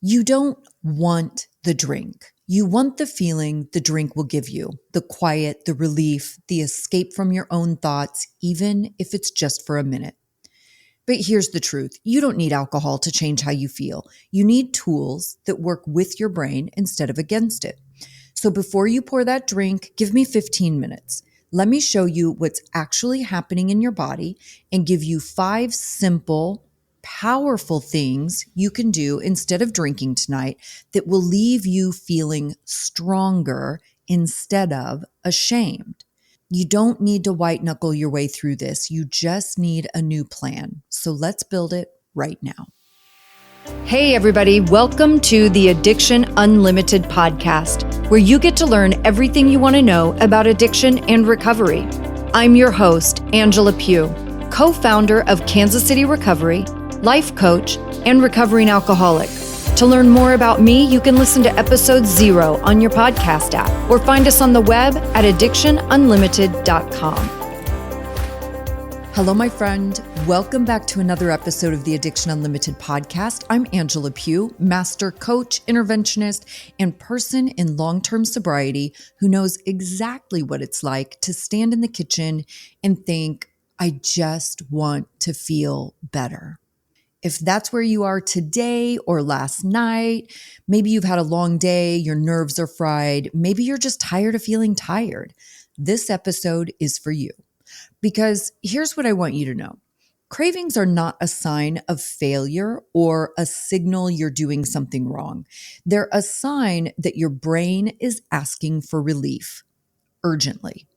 You don't want the drink. You want the feeling the drink will give you, the quiet, the relief, the escape from your own thoughts, even if it's just for a minute. But here's the truth. You don't need alcohol to change how you feel. You need tools that work with your brain instead of against it. So before you pour that drink, give me 15 minutes. Let me show you what's actually happening in your body and give you 5 simple, powerful things you can do instead of drinking tonight that will leave you feeling stronger instead of ashamed. You don't need to white knuckle your way through this. You just need a new plan. So let's build it right now. Hey, everybody. Welcome to the Addiction Unlimited podcast, where you get to learn everything you want to know about addiction and recovery. I'm your host, Angela Pugh, co-founder of Kansas City Recovery, life coach, and recovering alcoholic. To learn more about me, you can listen to episode 0 on your podcast app or find us on the web at addictionunlimited.com. Hello, my friend. Welcome back to another episode of the Addiction Unlimited podcast. I'm Angela Pugh, master coach, interventionist, and person in long-term sobriety who knows exactly what it's like to stand in the kitchen and think, I just want to feel better. If that's where you are today or last night, maybe you've had a long day, your nerves are fried, maybe you're just tired of feeling tired. This episode is for you. Because here's what I want you to know. Cravings are not a sign of failure or a signal you're doing something wrong. They're a sign that your brain is asking for relief urgently.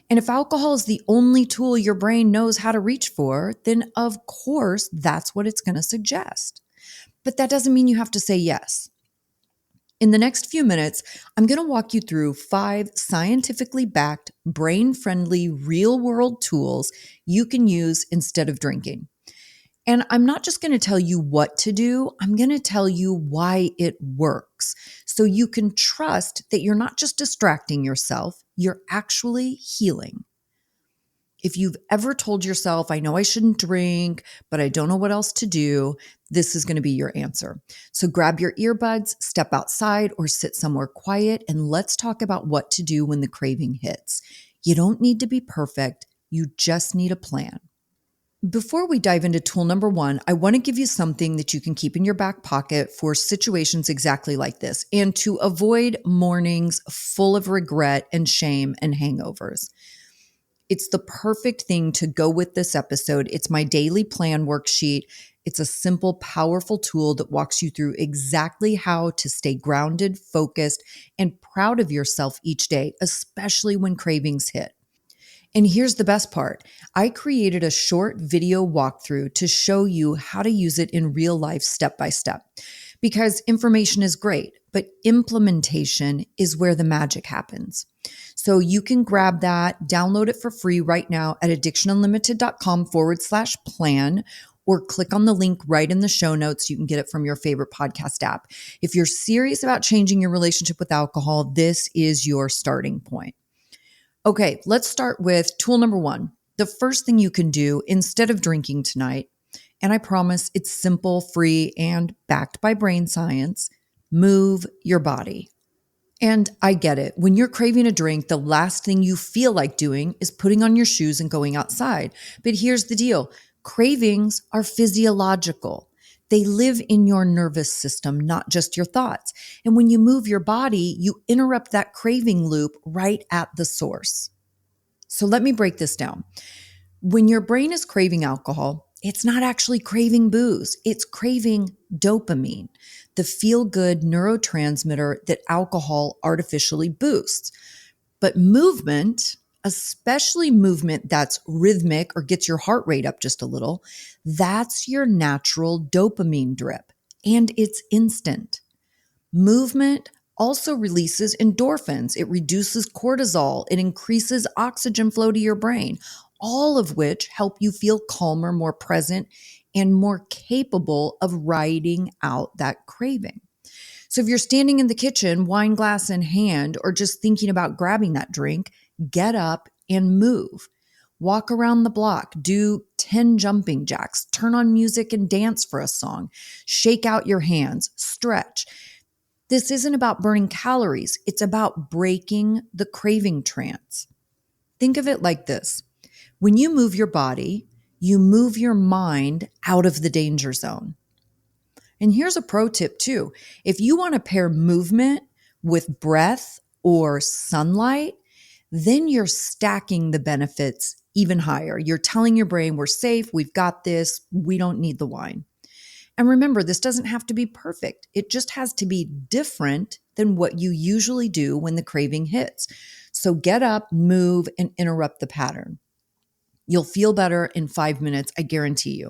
And if alcohol is the only tool your brain knows how to reach for, then of course that's what it's going to suggest. But that doesn't mean you have to say yes. In the next few minutes, I'm going to walk you through 5 scientifically backed, brain-friendly, real-world tools you can use instead of drinking. And I'm not just going to tell you what to do, I'm going to tell you why it works. So you can trust that you're not just distracting yourself, you're actually healing. If you've ever told yourself, I know I shouldn't drink, but I don't know what else to do, this is going to be your answer. So grab your earbuds, step outside, or sit somewhere quiet, and let's talk about what to do when the craving hits. You don't need to be perfect. You just need a plan. Before we dive into tool number 1, I want to give you something that you can keep in your back pocket for situations exactly like this and to avoid mornings full of regret and shame and hangovers. It's the perfect thing to go with this episode. It's my daily plan worksheet. It's a simple, powerful tool that walks you through exactly how to stay grounded, focused, and proud of yourself each day, especially when cravings hit. And here's the best part. I created a short video walkthrough to show you how to use it in real life step by step. Because information is great, but implementation is where the magic happens. So you can grab that, download it for free right now at addictionunlimited.com/plan, or click on the link right in the show notes. You can get it from your favorite podcast app. If you're serious about changing your relationship with alcohol, this is your starting point. Okay, let's start with tool number 1. The first thing you can do instead of drinking tonight, and I promise it's simple, free, and backed by brain science, move your body. And I get it. When you're craving a drink, the last thing you feel like doing is putting on your shoes and going outside. But here's the deal. Cravings are physiological. They live in your nervous system, not just your thoughts. And when you move your body, you interrupt that craving loop right at the source. So let me break this down. When your brain is craving alcohol, it's not actually craving booze. It's craving dopamine, the feel-good neurotransmitter that alcohol artificially boosts. But movement, especially movement that's rhythmic or gets your heart rate up just a little, that's your natural dopamine drip, and it's instant. Movement also releases endorphins. It reduces cortisol. It increases oxygen flow to your brain, all of which help you feel calmer, more present, and more capable of riding out that craving. So if you're standing in the kitchen, wine glass in hand, or just thinking about grabbing that drink, get up and move. Walk around the block. Do 10 jumping jacks, turn on music and dance for a song, shake out your hands, stretch. This isn't about burning calories. It's about breaking the craving trance. Think of it like this. When you move your body, you move your mind out of the danger zone. And here's a pro tip too. If you want to pair movement with breath or sunlight, then you're stacking the benefits even higher. You're telling your brain, we're safe, we've got this, we don't need the wine. And remember, this doesn't have to be perfect. It just has to be different than what you usually do when the craving hits. So get up, move, and interrupt the pattern. You'll feel better in 5 minutes, I guarantee you.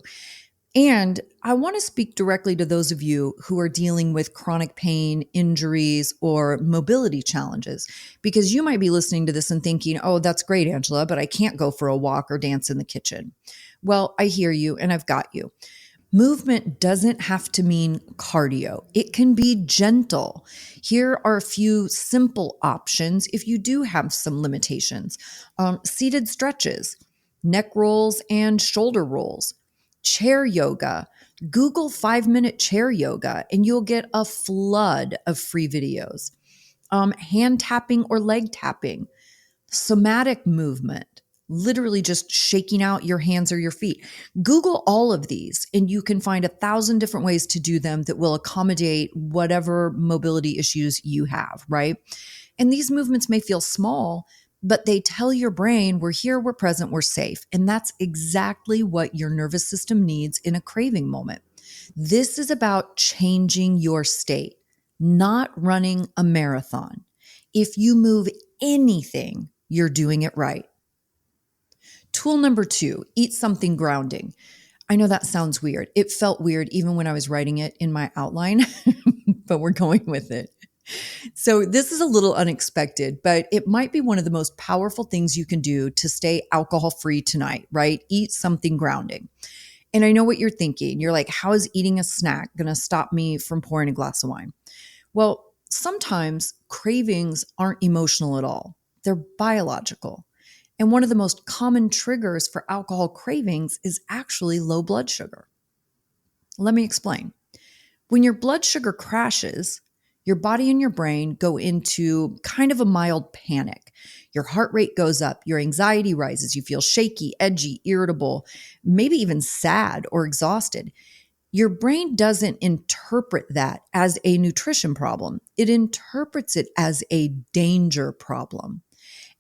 And I want to speak directly to those of you who are dealing with chronic pain, injuries, or mobility challenges, because you might be listening to this and thinking, oh, that's great, Angela, but I can't go for a walk or dance in the kitchen. Well, I hear you and I've got you. Movement doesn't have to mean cardio. It can be gentle. Here are a few simple options if you do have some limitations. Seated stretches, neck rolls and shoulder rolls, chair yoga. Google 5-minute chair yoga and you'll get a flood of free videos. Hand tapping or leg tapping, somatic movement, literally just shaking out your hands or your feet. Google all of these and you can find 1,000 different ways to do them that will accommodate whatever mobility issues you have, right? And these movements may feel small, but they tell your brain, we're here, we're present, we're safe. And that's exactly what your nervous system needs in a craving moment. This is about changing your state, not running a marathon. If you move anything, you're doing it right. Tool number 2, eat something grounding. I know that sounds weird. It felt weird even when I was writing it in my outline, but we're going with it. So this is a little unexpected, but it might be one of the most powerful things you can do to stay alcohol-free tonight, right? Eat something grounding. And I know what you're thinking. You're like, how is eating a snack going to stop me from pouring a glass of wine? Well, sometimes cravings aren't emotional at all. They're biological. And one of the most common triggers for alcohol cravings is actually low blood sugar. Let me explain. When your blood sugar crashes, your body and your brain go into kind of a mild panic. Your heart rate goes up, your anxiety rises, you feel shaky, edgy, irritable, maybe even sad or exhausted. Your brain doesn't interpret that as a nutrition problem. It interprets it as a danger problem.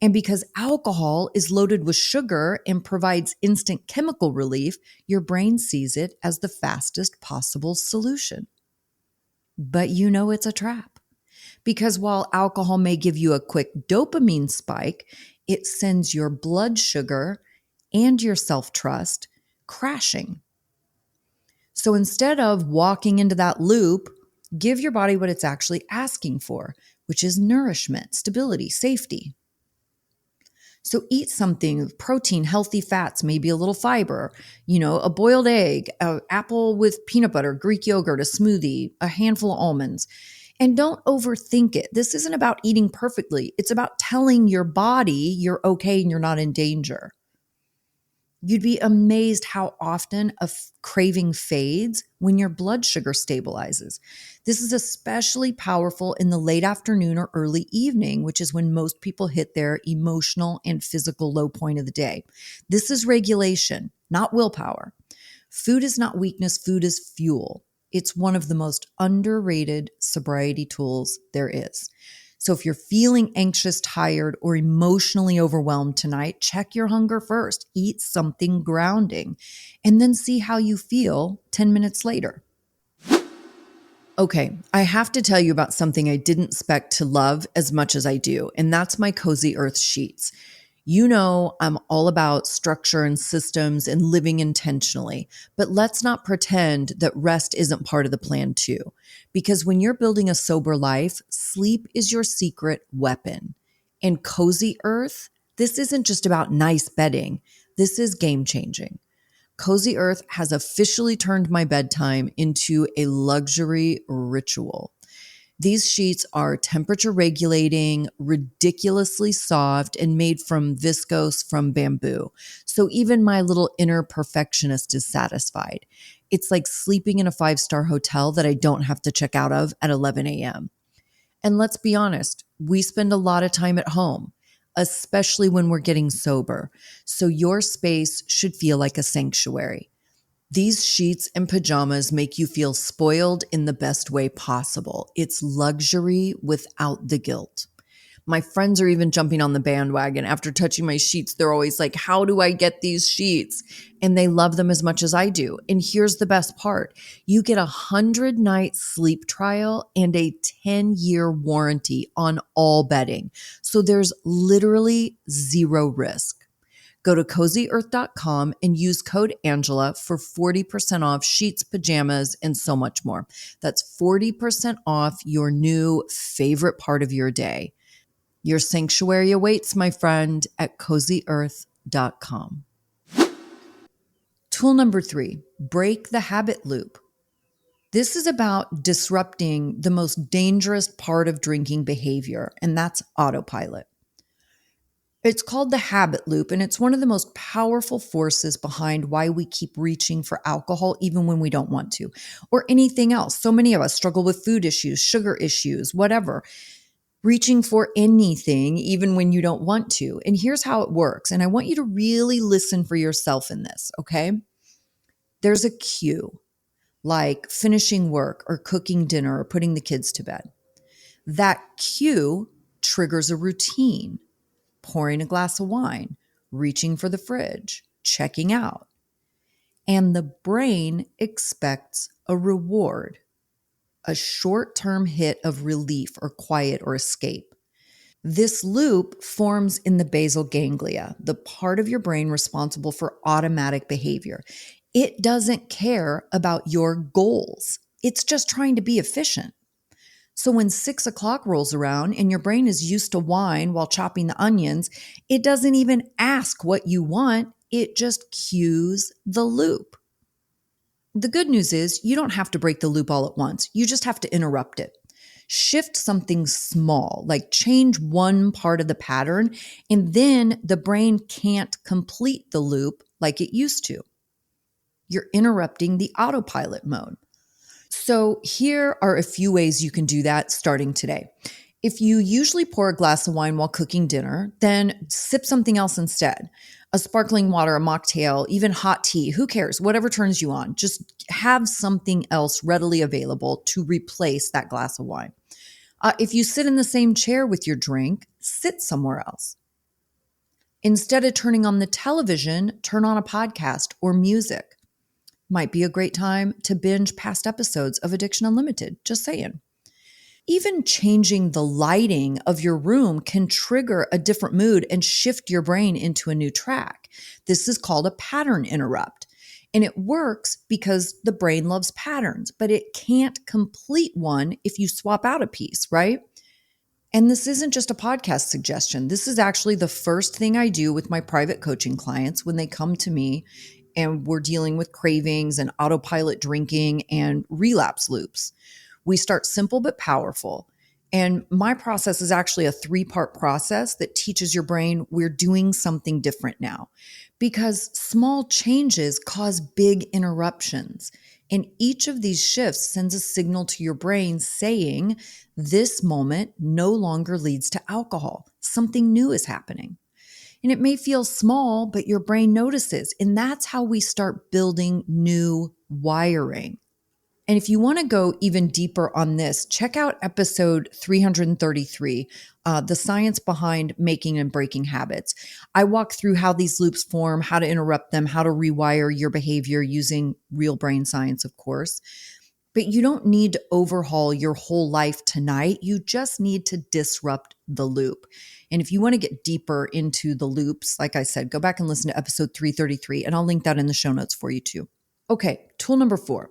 And because alcohol is loaded with sugar and provides instant chemical relief, your brain sees it as the fastest possible solution. But you know it's a trap. Because while alcohol may give you a quick dopamine spike, it sends your blood sugar and your self-trust crashing. So instead of walking into that loop, give your body what it's actually asking for, which is nourishment, stability, safety. So eat something with protein, healthy fats, maybe a little fiber, a boiled egg, an apple with peanut butter, Greek yogurt, a smoothie, a handful of almonds. And don't overthink it. This isn't about eating perfectly. It's about telling your body you're okay and you're not in danger. You'd be amazed how often a craving fades when your blood sugar stabilizes. This is especially powerful in the late afternoon or early evening, which is when most people hit their emotional and physical low point of the day. This is regulation, not willpower. Food is not weakness, food is fuel. It's one of the most underrated sobriety tools there is. So if you're feeling anxious, tired, or emotionally overwhelmed tonight, check your hunger first. Eat something grounding, and then see how you feel 10 minutes later. Okay, I have to tell you about something I didn't expect to love as much as I do, and that's my Cozy Earth sheets. You know, I'm all about structure and systems and living intentionally, but let's not pretend that rest isn't part of the plan too. Because when you're building a sober life, sleep is your secret weapon. And Cozy Earth, this isn't just about nice bedding. This is game changing. Cozy Earth has officially turned my bedtime into a luxury ritual. These sheets are temperature regulating, ridiculously soft, and made from viscose from bamboo. So even my little inner perfectionist is satisfied. It's like sleeping in a 5-star hotel that I don't have to check out of at 11 a.m. And let's be honest, we spend a lot of time at home, especially when we're getting sober. So your space should feel like a sanctuary. These sheets and pajamas make you feel spoiled in the best way possible. It's luxury without the guilt. My friends are even jumping on the bandwagon. After touching my sheets, they're always like, how do I get these sheets? And they love them as much as I do. And here's the best part. You get a 100-night sleep trial and a 10-year warranty on all bedding. So there's literally zero risk. Go to cozyearth.com and use code Angela for 40% off sheets, pajamas, and so much more. That's 40% off your new favorite part of your day. Your sanctuary awaits, my friend, at cozyearth.com. Tool number 3, break the habit loop. This is about disrupting the most dangerous part of drinking behavior, and that's autopilot. It's called the habit loop, and it's one of the most powerful forces behind why we keep reaching for alcohol even when we don't want to, or anything else. So many of us struggle with food issues, sugar issues, whatever, reaching for anything even when you don't want to. And here's how it works. And I want you to really listen for yourself in this, okay? There's a cue, like finishing work or cooking dinner or putting the kids to bed. That cue triggers a routine. Pouring a glass of wine, reaching for the fridge, checking out. And the brain expects a reward, a short-term hit of relief or quiet or escape. This loop forms in the basal ganglia, the part of your brain responsible for automatic behavior. It doesn't care about your goals. It's just trying to be efficient. So when 6 o'clock rolls around and your brain is used to wine while chopping the onions, it doesn't even ask what you want. It just cues the loop. The good news is you don't have to break the loop all at once. You just have to interrupt it. Shift something small, like change one part of the pattern, and then the brain can't complete the loop like it used to. You're interrupting the autopilot mode. So here are a few ways you can do that starting today. If you usually pour a glass of wine while cooking dinner, then sip something else instead. A sparkling water, a mocktail, even hot tea, who cares? Whatever turns you on. Just have something else readily available to replace that glass of wine. If you sit in the same chair with your drink, sit somewhere else. Instead of turning on the television, turn on a podcast or music. Might be a great time to binge past episodes of Addiction Unlimited, just saying. Even changing the lighting of your room can trigger a different mood and shift your brain into a new track. This is called a pattern interrupt. And it works because the brain loves patterns, but it can't complete one if you swap out a piece, right? And this isn't just a podcast suggestion. This is actually the first thing I do with my private coaching clients when they come to me and we're dealing with cravings and autopilot drinking and relapse loops. We start simple but powerful. And my process is actually a 3-part process that teaches your brain we're doing something different now, because small changes cause big interruptions. And each of these shifts sends a signal to your brain saying this moment no longer leads to alcohol. Something new is happening. And it may feel small, but your brain notices. And that's how we start building new wiring. And if you want to go even deeper on this, check out episode 333, The Science Behind Making and Breaking Habits. I walk through how these loops form, how to interrupt them, how to rewire your behavior using real brain science, of course. But you don't need to overhaul your whole life tonight. You just need to disrupt the loop. And if you want to get deeper into the loops, like I said, go back and listen to episode 333, and I'll link that in the show notes for you too. Okay, tool number 4.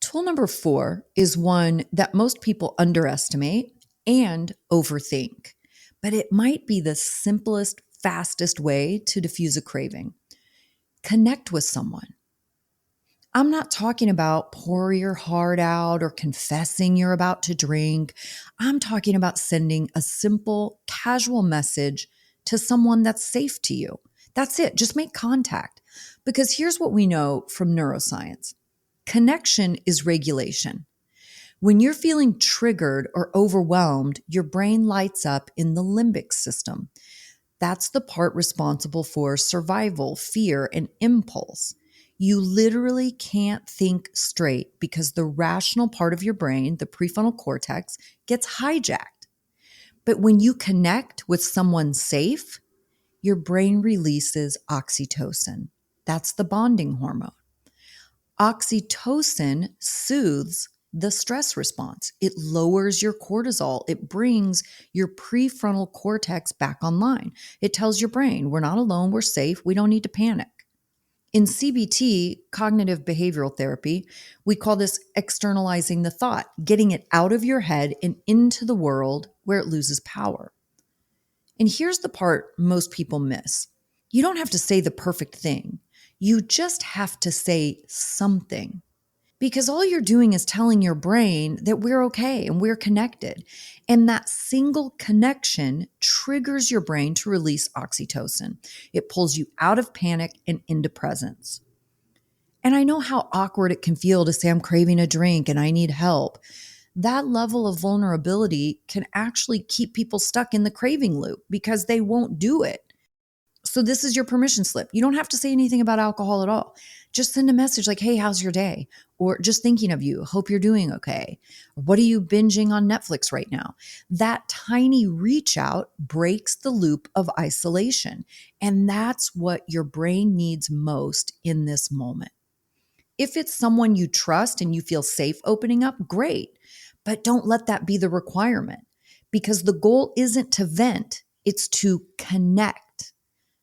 Tool number 4 is one that most people underestimate and overthink, but it might be the simplest, fastest way to diffuse a craving. Connect with someone. I'm not talking about pour your heart out or confessing you're about to drink. I'm talking about sending a simple, casual message to someone that's safe to you. That's it. Just make contact. Because here's what we know from neuroscience: connection is regulation. When you're feeling triggered or overwhelmed, your brain lights up in the limbic system. That's the part responsible for survival, fear, and impulse. You literally can't think straight because the rational part of your brain, the prefrontal cortex, gets hijacked. But when you connect with someone safe, your brain releases oxytocin. That's the bonding hormone. Oxytocin soothes the stress response. It lowers your cortisol. It brings your prefrontal cortex back online. It tells your brain, we're not alone, we're safe, we don't need to panic. In CBT, cognitive behavioral therapy, we call this externalizing the thought, getting it out of your head and into the world where it loses power. And here's the part most people miss: you don't have to say the perfect thing, you just have to say something. Because all you're doing is telling your brain that we're okay and we're connected. And that single connection triggers your brain to release oxytocin. It pulls you out of panic and into presence. And I know how awkward it can feel to say, I'm craving a drink and I need help. That level of vulnerability can actually keep people stuck in the craving loop because they won't do it. So this is your permission slip. You don't have to say anything about alcohol at all. Just send a message like, hey, how's your day? Or just thinking of you. Hope you're doing okay. Or what are you binging on Netflix right now? That tiny reach out breaks the loop of isolation. And that's what your brain needs most in this moment. If it's someone you trust and you feel safe opening up, great. But don't let that be the requirement, because the goal isn't to vent, it's to connect,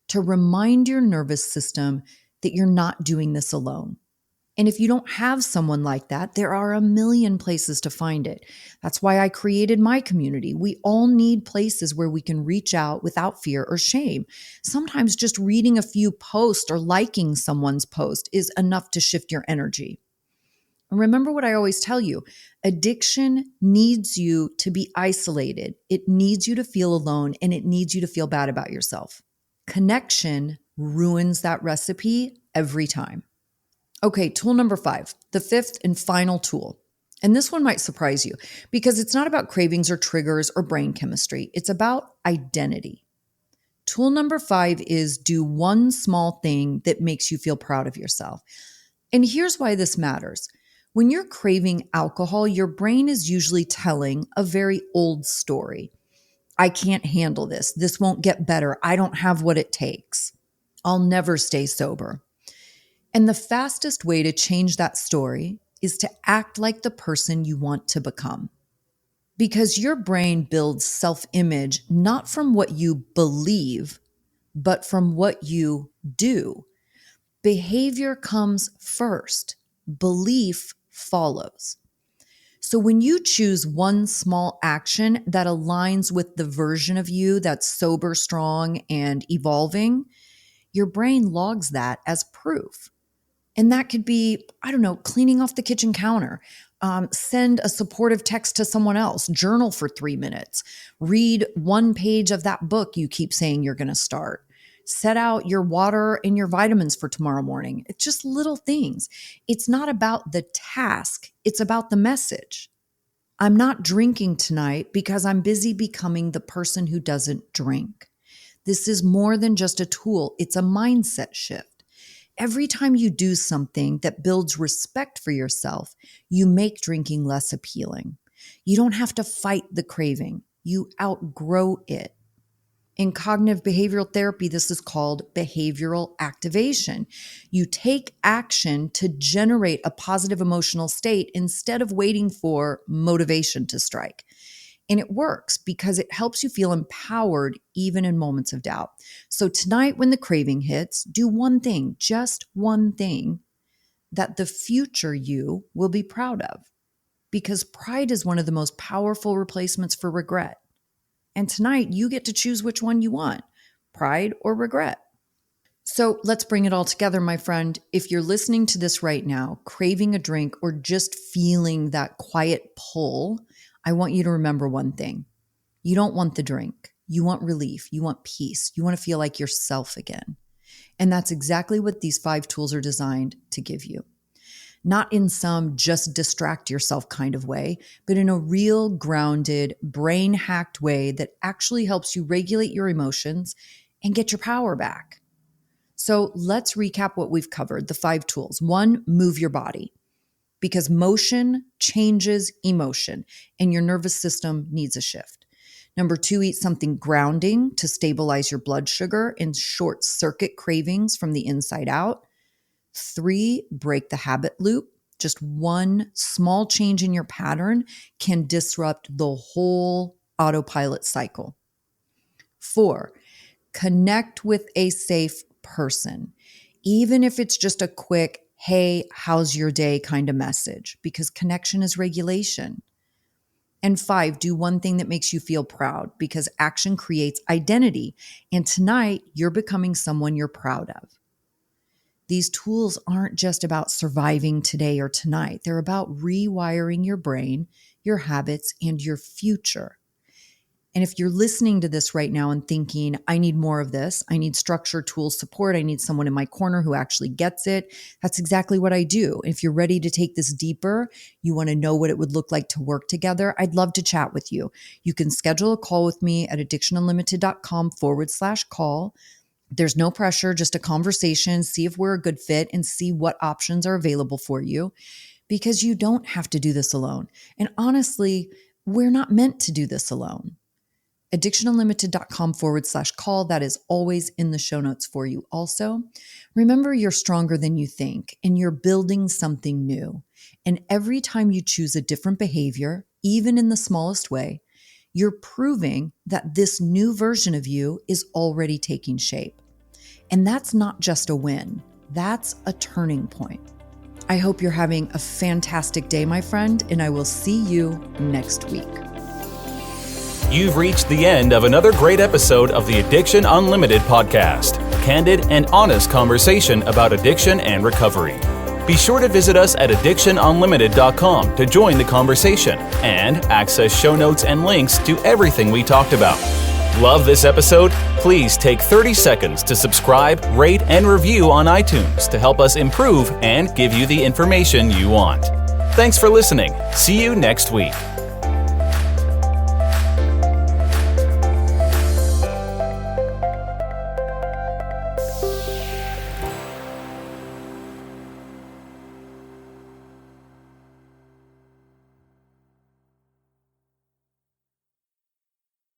to remind your nervous system that you're not doing this alone. And if you don't have someone like that, there are a million places to find it. That's why I created my community. We all need places where we can reach out without fear or shame. Sometimes just reading a few posts or liking someone's post is enough to shift your energy. And remember what I always tell you: addiction needs you to be isolated. It needs you to feel alone, and it needs you to feel bad about yourself. Connection ruins that recipe every time. Okay, tool number 5, the fifth and final tool. And this one might surprise you because it's not about cravings or triggers or brain chemistry. It's about identity. Tool number 5 is do one small thing that makes you feel proud of yourself. And here's why this matters. When you're craving alcohol, your brain is usually telling a very old story. I can't handle this. This won't get better. I don't have what it takes. I'll never stay sober. And the fastest way to change that story is to act like the person you want to become. Because your brain builds self-image not from what you believe, but from what you do. Behavior comes first, belief follows. So when you choose one small action that aligns with the version of you that's sober, strong, and evolving, your brain logs that as proof. And that could be, I don't know, cleaning off the kitchen counter, send a supportive text to someone else, journal for 3 minutes, read one page of that book you keep saying you're going to start, set out your water and your vitamins for tomorrow morning. It's just little things. It's not about the task, it's about the message. I'm not drinking tonight because I'm busy becoming the person who doesn't drink. This is more than just a tool, it's a mindset shift. Every time you do something that builds respect for yourself, you make drinking less appealing. You don't have to fight the craving, you outgrow it. In cognitive behavioral therapy, this is called behavioral activation. You take action to generate a positive emotional state instead of waiting for motivation to strike. And it works because it helps you feel empowered even in moments of doubt. So tonight, when the craving hits, do one thing, just one thing that the future you will be proud of. Because pride is one of the most powerful replacements for regret. And tonight, you get to choose which one you want, pride or regret. So let's bring it all together, my friend. If you're listening to this right now, craving a drink or just feeling that quiet pull, I want you to remember one thing. You don't want the drink. You want relief. You want peace. You want to feel like yourself again. And that's exactly what these 5 tools are designed to give you. Not in some just distract yourself kind of way, but in a real grounded, brain-hacked way that actually helps you regulate your emotions and get your power back. So let's recap what we've covered, the 5 tools. 1, move your body, because motion changes emotion and your nervous system needs a shift. Number 2, eat something grounding to stabilize your blood sugar and short circuit cravings from the inside out. 3, break the habit loop. Just one small change in your pattern can disrupt the whole autopilot cycle. 4, connect with a safe person, even if it's just a quick, hey, how's your day kind of message, because connection is regulation. And 5, do one thing that makes you feel proud, because action creates identity. And tonight, you're becoming someone you're proud of. These tools aren't just about surviving today or tonight. They're about rewiring your brain, your habits, and your future. And if you're listening to this right now and thinking, I need more of this, I need structure, tools, support, I need someone in my corner who actually gets it, that's exactly what I do. If you're ready to take this deeper, you want to know what it would look like to work together, I'd love to chat with you. You can schedule a call with me at addictionunlimited.com/call. There's no pressure, just a conversation, see if we're a good fit and see what options are available for you, because you don't have to do this alone. And honestly, we're not meant to do this alone. addictionunlimited.com/call. That is always in the show notes for you. Also, remember you're stronger than you think and you're building something new. And every time you choose a different behavior, even in the smallest way, you're proving that this new version of you is already taking shape. And that's not just a win, that's a turning point. I hope you're having a fantastic day, my friend, and I will see you next week. You've reached the end of another great episode of the Addiction Unlimited podcast. Candid and honest conversation about addiction and recovery. Be sure to visit us at addictionunlimited.com to join the conversation and access show notes and links to everything we talked about. Love this episode? Please take 30 seconds to subscribe, rate, and review on iTunes to help us improve and give you the information you want. Thanks for listening. See you next week.